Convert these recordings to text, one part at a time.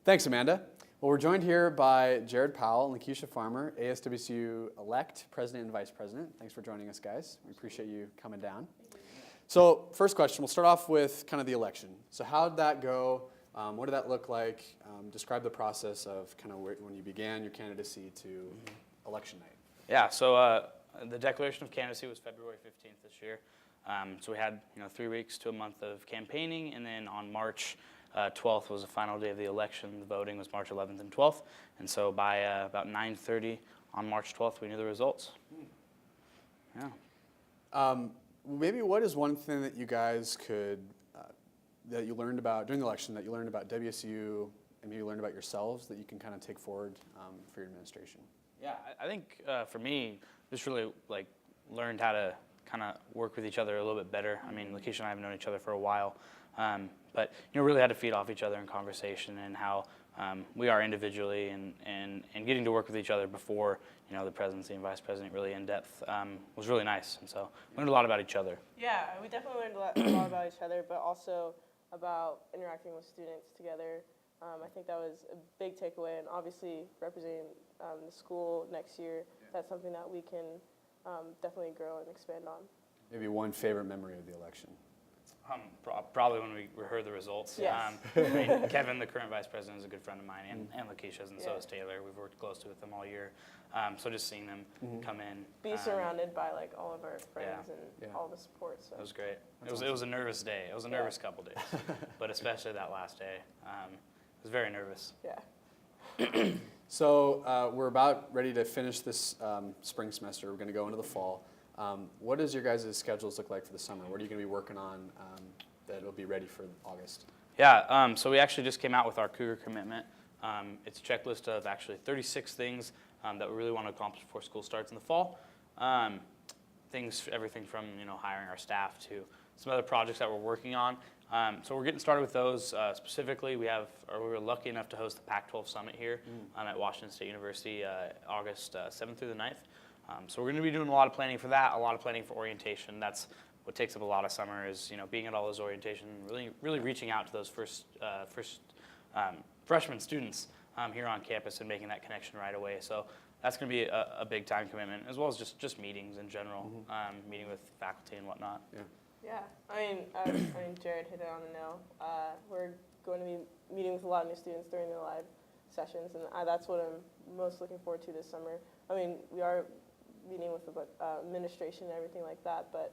Thanks, Amanda. Well, we're joined here by Jared Powell and Lakeisha Farmer, ASWSU elect president and vice president. Thanks for joining us, guys. We appreciate you coming down. So first question, we'll start off with kind of the election. So how did that go? What did that look like? Describe the process of kind of when you began your candidacy to election night. Yeah, so the declaration of candidacy was February 15th this year. So we had 3 weeks to a month of campaigning, and then on March 12th was the final day of the election. The voting was March 11th and 12th, and so by about 9:30 on March 12th, we knew the results. Yeah. Maybe what is one thing that you guys could, that you learned about during the election, that you learned about WSU and maybe learned about yourselves that you can kind of take forward for your administration? Yeah, I think for me, just really learned how to kind of work with each other a little bit better. I mean, Lakeisha and I have known each other for a while, but really had to feed off each other in conversation and how we are individually and getting to work with each other before the presidency and vice president really in depth was really nice, and so learned a lot about each other. Yeah, we definitely learned a lot about each other, but also about interacting with students together. I think that was a big takeaway, and obviously representing the school next year, that's something that we can definitely grow and expand on. Maybe one favorite memory of the election? Probably when we heard the results. Yes. I mean, Kevin, the current vice president, is a good friend of mine, and Lakeisha's, and so is Taylor. We've worked closely with them all year. So just seeing them come in. Be surrounded by all of our friends and all the support. So. It was great. It was a nervous day. It was a nervous couple days, but especially that last day. I was very nervous. Yeah. So we're about ready to finish this spring semester. We're going to go into the fall. What does your guys' schedules look like for the summer? What are you going to be working on that will be ready for August? Yeah, so we actually just came out with our Cougar commitment. It's a checklist of actually 36 things that we really want to accomplish before school starts in the fall. Everything from hiring our staff to some other projects that we're working on. So we're getting started with those. Specifically, we were lucky enough to host the Pac-12 Summit here at Washington State University August 7th through the 9th. So we're going to be doing a lot of planning for that, a lot of planning for orientation. That's what takes up a lot of summer is being at all those orientation, really reaching out to those first freshman students here on campus and making that connection right away. So that's going to be a big time commitment, as well as just meetings in general, meeting with faculty and whatnot. Yeah, I mean, Jared hit it on the nail. We're going to be meeting with a lot of new students during the live sessions, and that's what I'm most looking forward to this summer. I mean, we are meeting with the administration and everything like that, but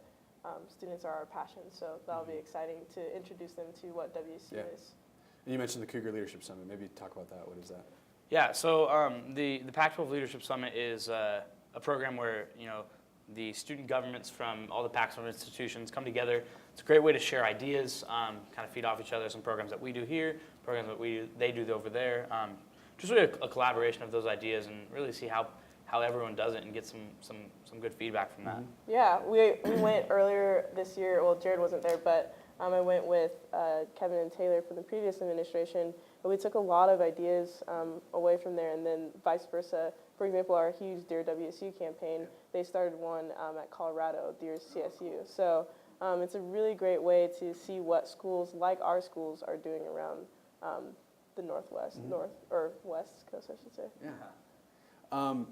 students are our passion, so that'll be exciting to introduce them to what WSU is. And you mentioned the Cougar Leadership Summit. Maybe talk about that. What is that? Yeah, so the Pac-12 Leadership Summit is a program where the student governments from all the Pac-12 institutions come together. It's a great way to share ideas, kind of feed off each other. Some programs that we do here, programs that they do over there. Just really a collaboration of those ideas and really see how everyone does it and get some good feedback from that. Yeah, we went earlier this year. Well, Jared wasn't there, but I went with Kevin and Taylor from the previous administration, and we took a lot of ideas away from there, and then vice versa. For example, our huge Dear WSU campaign, they started one at Colorado, Dear CSU. So it's a really great way to see what schools like our schools are doing around the Northwest, West Coast, I should say. Yeah.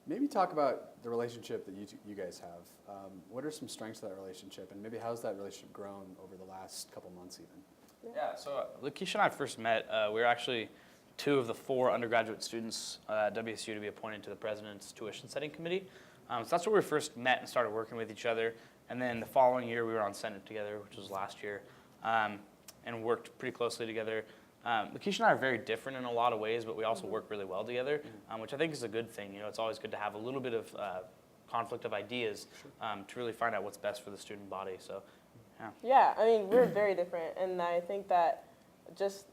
Maybe talk about the relationship that you guys have. What are some strengths of that relationship, and maybe how's that relationship grown over the last couple months even? Yeah, so Lakeisha and I first met. We were actually 2 of the 4 undergraduate students at WSU to be appointed to the President's Tuition Setting Committee. So that's where we first met and started working with each other. And then the following year, we were on Senate together, which was last year, and worked pretty closely together. Lakeisha and I are very different in a lot of ways, but we also work really well together, which I think is a good thing. It's always good to have a little bit of conflict of ideas to really find out what's best for the student body. So, yeah. Yeah, I mean, we're very different, and I think that just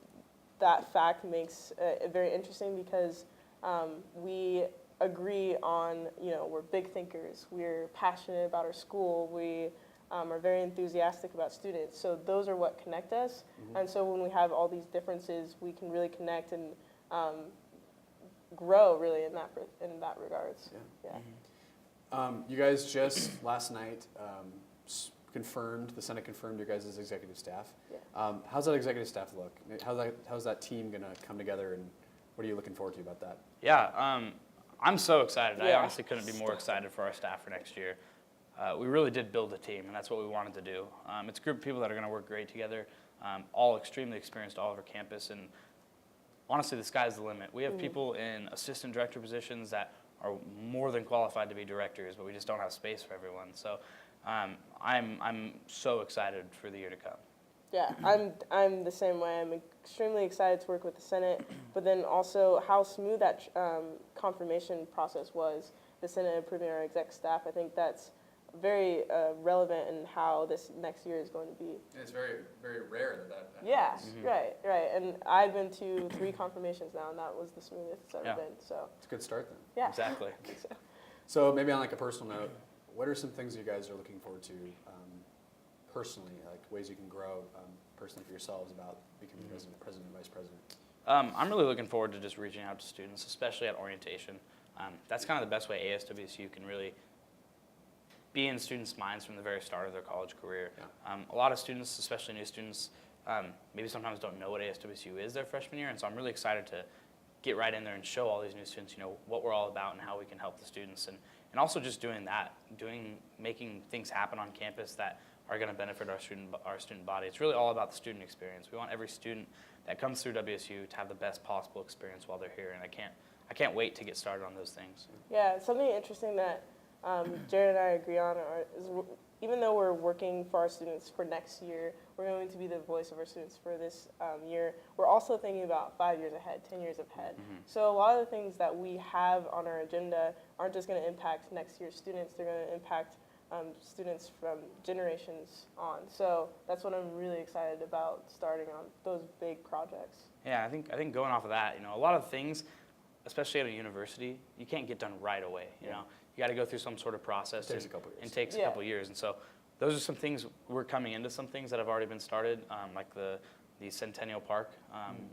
that fact makes it very interesting because we agree on, we're big thinkers, we're passionate about our school, we are very enthusiastic about students. So those are what connect us. And so when we have all these differences, we can really connect and grow really in that regards. Yeah. You guys just last night confirmed, the Senate confirmed your guys' executive staff. Yeah. How's that executive staff look? How's that team going to come together, and what are you looking forward to about that? Yeah, I'm so excited. I Yeah. honestly couldn't be more excited for our staff for next year. We really did build a team, and that's what we wanted to do. It's a group of people that are going to work great together, all extremely experienced all over campus, and honestly, the sky's the limit. We have people in assistant director positions that are more than qualified to be directors, but we just don't have space for everyone. So I'm so excited for the year to come. Yeah, I'm the same way. I'm extremely excited to work with the Senate, but then also how smooth that confirmation process was, the Senate approving our exec staff. I think that's very relevant in how this next year is going to be. It's very, very rare that Yeah, happens. right. And I've been to 3 confirmations now, and that was the smoothest it's ever been. So It's a good start then. yeah, Exactly. I think so. So maybe on like a personal note, what are some things you guys are looking forward to personally, like ways you can grow personally for yourselves about becoming president, vice president? I'm really looking forward to just reaching out to students, especially at orientation. That's kind of the best way ASWSU can really be in students' minds from the very start of their college career. Yeah. A lot of students, especially new students, maybe sometimes don't know what ASWSU is their freshman year, and so I'm really excited to get right in there and show all these new students, what we're all about and how we can help the students, and also just doing that, making things happen on campus that are going to benefit our student body. It's really all about the student experience. We want every student that comes through WSU to have the best possible experience while they're here, and I can't wait to get started on those things. Yeah, something interesting that Jared and I agree on is even though we're working for our students for next year, we're going to be the voice of our students for this year, we're also thinking about 5 years ahead, 10 years ahead. So a lot of the things that we have on our agenda aren't just going to impact next year's students, they're going to impact students from generations on. So that's what I'm really excited about, starting on those big projects. Yeah, I think going off of that, a lot of things, especially at a university, you can't get done right away. You got to go through some sort of process. It takes a couple years. And takes a couple years. And so those are some things, we're coming into some things that have already been started, like the Centennial Park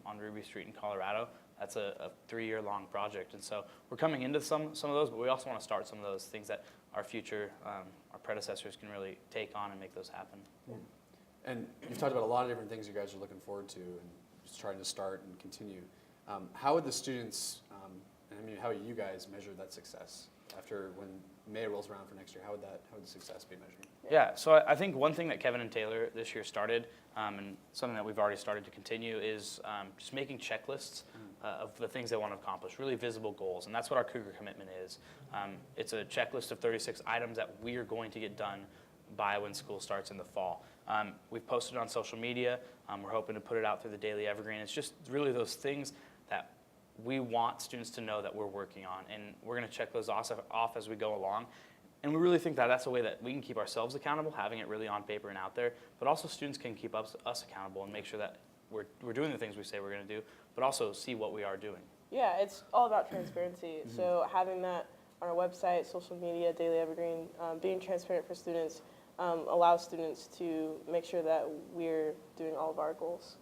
on Ruby Street in Colorado. That's a 3-year-long project. And so we're coming into some of those, but we also want to start some of those things that our future, our predecessors can really take on and make those happen. And you've talked about a lot of different things you guys are looking forward to and just trying to start and continue. How would the students, how would you guys measure that success after when May rolls around for next year? How would the success be measured? Yeah, so I think one thing that Kevin and Taylor this year started, and something that we've already started to continue, is just making checklists of the things they want to accomplish, really visible goals, and that's what our Cougar commitment is. It's a checklist of 36 items that we are going to get done by when school starts in the fall. We've posted on social media. We're hoping to put it out through the Daily Evergreen. It's just really those things that we want students to know that we're working on, and we're going to check those off as we go along. And we really think that that's a way that we can keep ourselves accountable, having it really on paper and out there, but also students can keep us accountable and make sure that we're doing the things we say we're going to do, but also see what we are doing. Yeah, it's all about transparency. So having that on our website, social media, Daily Evergreen, being transparent for students allows students to make sure that we're doing all of our goals.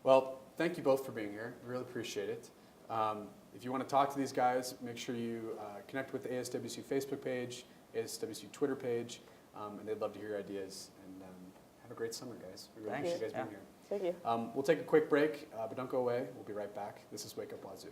Well, thank you both for being here. Really appreciate it. If you want to talk to these guys, make sure you connect with the ASWSU Facebook page, ASWSU Twitter page, and they'd love to hear your ideas. And have a great summer, guys. We really appreciate you guys being here. Thank you. We'll take a quick break, but don't go away. We'll be right back. This is Wake Up Wazoo.